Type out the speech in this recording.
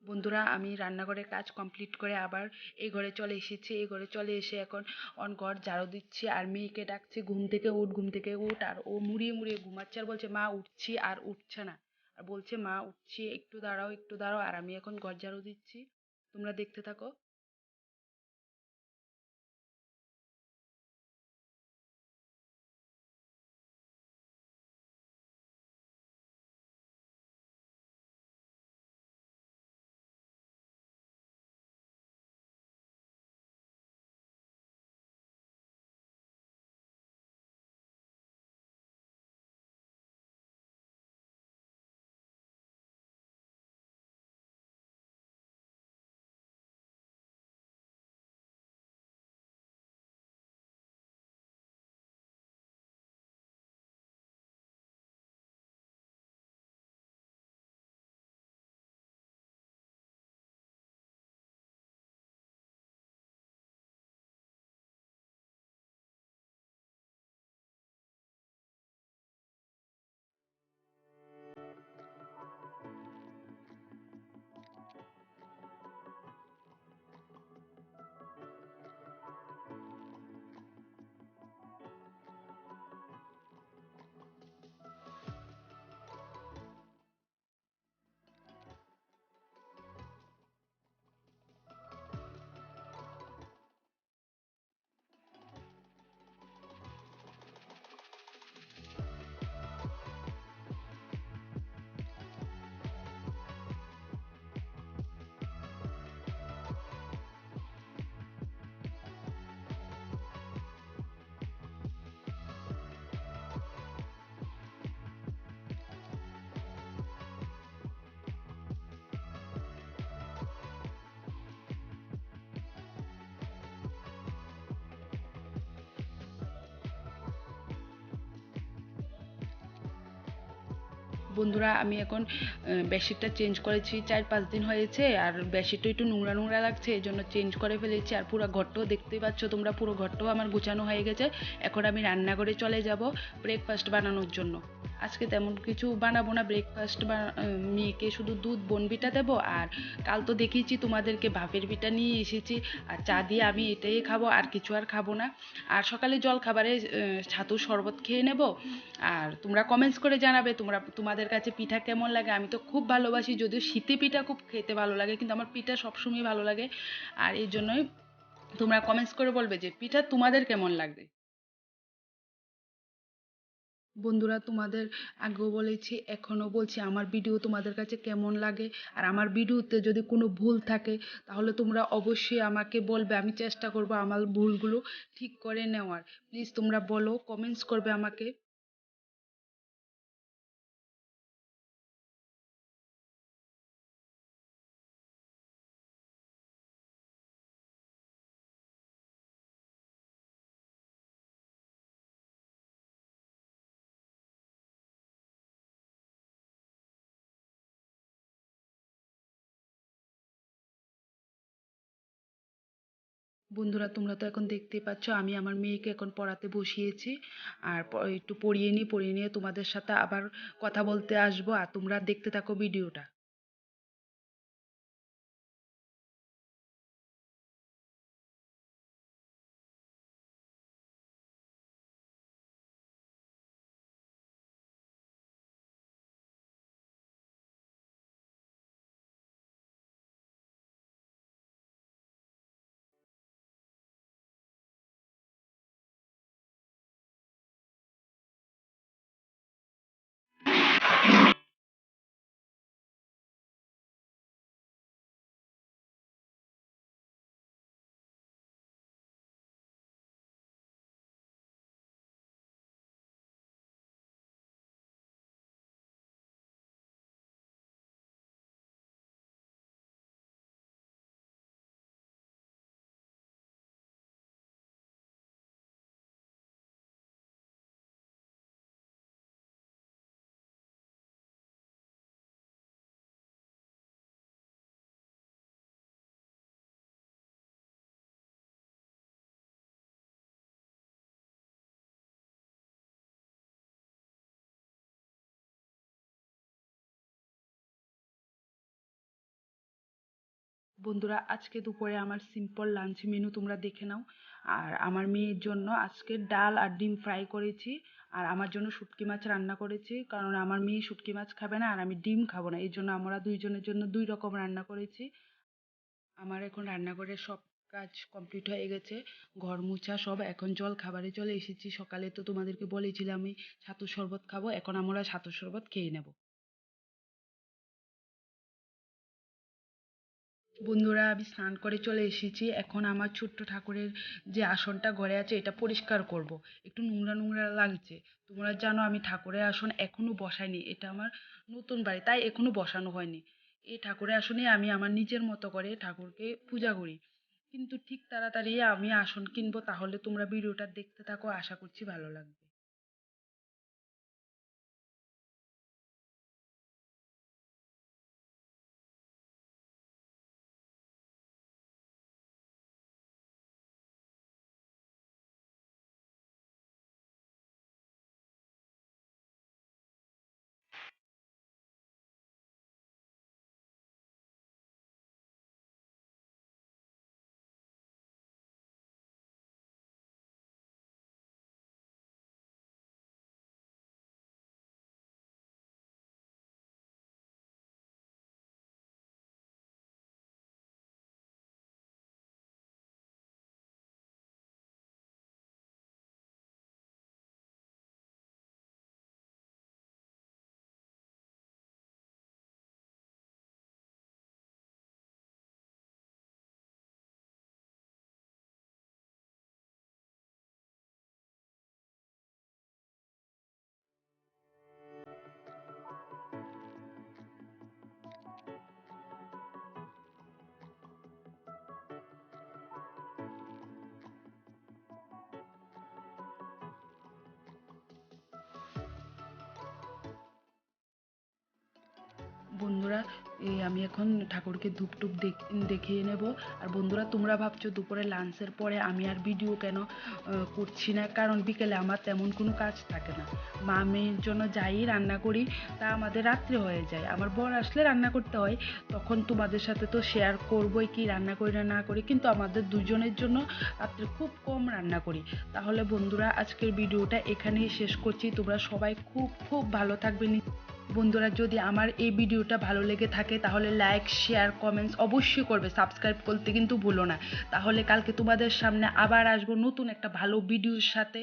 বন্ধুরা, আমি রান্নাঘরের কাজ কমপ্লিট করে আবার এই ঘরে চলে এসেছি। এই ঘরে চলে এসে এখন ঘর ঝাড়ু দিচ্ছি আর মেয়েকে ডাকছি, ঘুম থেকে উঠ, ঘুম থেকে উঠ। আর ও মুড়িয়ে মুড়িয়ে ঘুমাচ্ছে আর বলছে মা উঠছি, আর উঠছে না। আর বলছে মা উঠছি, একটু দাঁড়াও একটু দাঁড়াও। আর আমি এখন ঘর ঝাড়ু দিচ্ছি, তোমরা দেখতে থাকো। বন্ধুরা, আমি এখন বেডশিটটা চেঞ্জ করেছি, 4-5 দিন হয়েছে। আর বেডশিটটা একটু নোংরা নোংরা লাগছে, এই জন্য চেঞ্জ করে ফেলেছি। আর পুরো ঘরটাও দেখতেই পাচ্ছ তোমরা, পুরো ঘরটাও আমার গোছানো হয়ে গেছে। এখন আমি রান্নাঘরে চলে যাব ব্রেকফাস্ট বানানোর জন্য। আজকে তেমন কিছু বানাবো না, ব্রেকফাস্ট বা মেয়েকে শুধু দুধ বনবিটা দেবো। আর কাল তো দেখিয়েছি তোমাদেরকে, ভাপের পিঠা নিয়ে এসেছি আর চা দিয়ে, আমি এটাই খাবো, আর কিছু আর খাবো না। আর সকালে জল খাবারে ছাতুর শরবত খেয়ে নেব। আর তোমরা কমেন্টস করে জানাবে তোমাদের কাছে পিঠা কেমন লাগে। আমি তো খুব ভালোবাসি, যদিও শীতে পিঠা খুব খেতে ভালো লাগে, কিন্তু আমার পিঠা সবসময় ভালো লাগে। আর এই জন্যই তোমরা কমেন্টস করে বলবে যে পিঠা তোমাদের কেমন লাগবে। বন্ধুরা, তোমাদের আগেও বলেছি, এখনও বলছি, আমার ভিডিও তোমাদের কাছে কেমন লাগে। আর আমার ভিডিওতে যদি কোনো ভুল থাকে তাহলে তোমরা অবশ্যই আমাকে বলবে, আমি চেষ্টা করব আমার ভুলগুলো ঠিক করে নেওয়ার। প্লিজ তোমরা বলো, কমেন্টস করবে আমাকে। বন্ধুরা, তোমরা তো এখন দেখতেই পাচ্ছ আমি আমার মেয়েকে এখন পড়াতে বসিয়েছি। আর একটু পড়িয়ে নিয়ে তোমাদের সাথে আবার কথা বলতে আসবো। আর তোমরা দেখতে থাকো ভিডিওটা। বন্ধুরা, আজকে দুপুরে আমার সিম্পল লাঞ্চ মেনু তোমরা দেখে নাও। আর আমার মেয়ের জন্য আজকে ডাল আর ডিম ফ্রাই করেছি। আর আমার জন্য শুটকি মাছ রান্না করেছি, কারণ আমার মেয়ে শুটকি মাছ খাবে না আর আমি ডিম খাবো না, এই জন্য আমরা দুইজনের জন্য দুই রকম রান্না করেছি। আমার এখন রান্নাঘরের সব কাজ কমপ্লিট হয়ে গেছে, ঘর মোছা সব। এখন জল খাবারে চলে এসেছি। সকালে তো তোমাদেরকে বলেছিলাম আমি ছাতুর শরবত খাবো, এখন আমরা ছাতুর শরবত খেয়ে নেব। বন্ধুরা, আমি স্নান করে চলে এসেছি। এখন আমার ছোট্ট ঠাকুরের যে আসনটা ঘরে আছে এটা পরিষ্কার করব। একটু নোংরা নোংরা লাগছে। তোমরা জানো আমি ঠাকুরের আসন এখনো বসাইনি, এটা আমার নতুন বাড়ি তাই এখনো বসানো হয়নি। এই ঠাকুরের আসনে আমি আমার নিজের মতো করে ঠাকুরকে পূজা করি। কিন্তু ঠিক তাড়াতাড়ি আমি আসন কিনবো, তাহলে তোমরা ভিডিওটা দেখতে থাকো, আশা করছি ভালো লাগবে। বন্ধুরা, এই আমি এখন ঠাকুরকে ধূপ টুপ দেখিয়ে নেব। আর বন্ধুরা, তোমরা ভাবছো দুপুরে লাঞ্চের পরে আমি আর ভিডিও কেন করছি না, কারণ বিকেলে আমার তেমন কোনো কাজ থাকে না। মা মেয়ের জন্য যাই রান্না করি তা আমাদের রাত্রে হয়ে যায়। আমার বর আসলে রান্না করতে হয়, তখন তোমাদের সাথে তো শেয়ার করবোই কি রান্না করি না না করি, কিন্তু আমাদের দুজনের জন্য রাত্রে খুব কম রান্না করি। তাহলে বন্ধুরা, আজকের ভিডিওটা এখানেই শেষ করছি। তোমরা সবাই খুব খুব ভালো থাকবে। বন্ধুরা, যদি আমার এই ভিডিওটা ভালো লেগে থাকে তাহলে লাইক শেয়ার কমেন্টস অবশ্যই করবে, সাবস্ক্রাইব করতে কিন্তু ভুলো না। তাহলে কালকে তোমাদের সামনে আবার আসবো নতুন একটা ভালো ভিডিওর সাথে।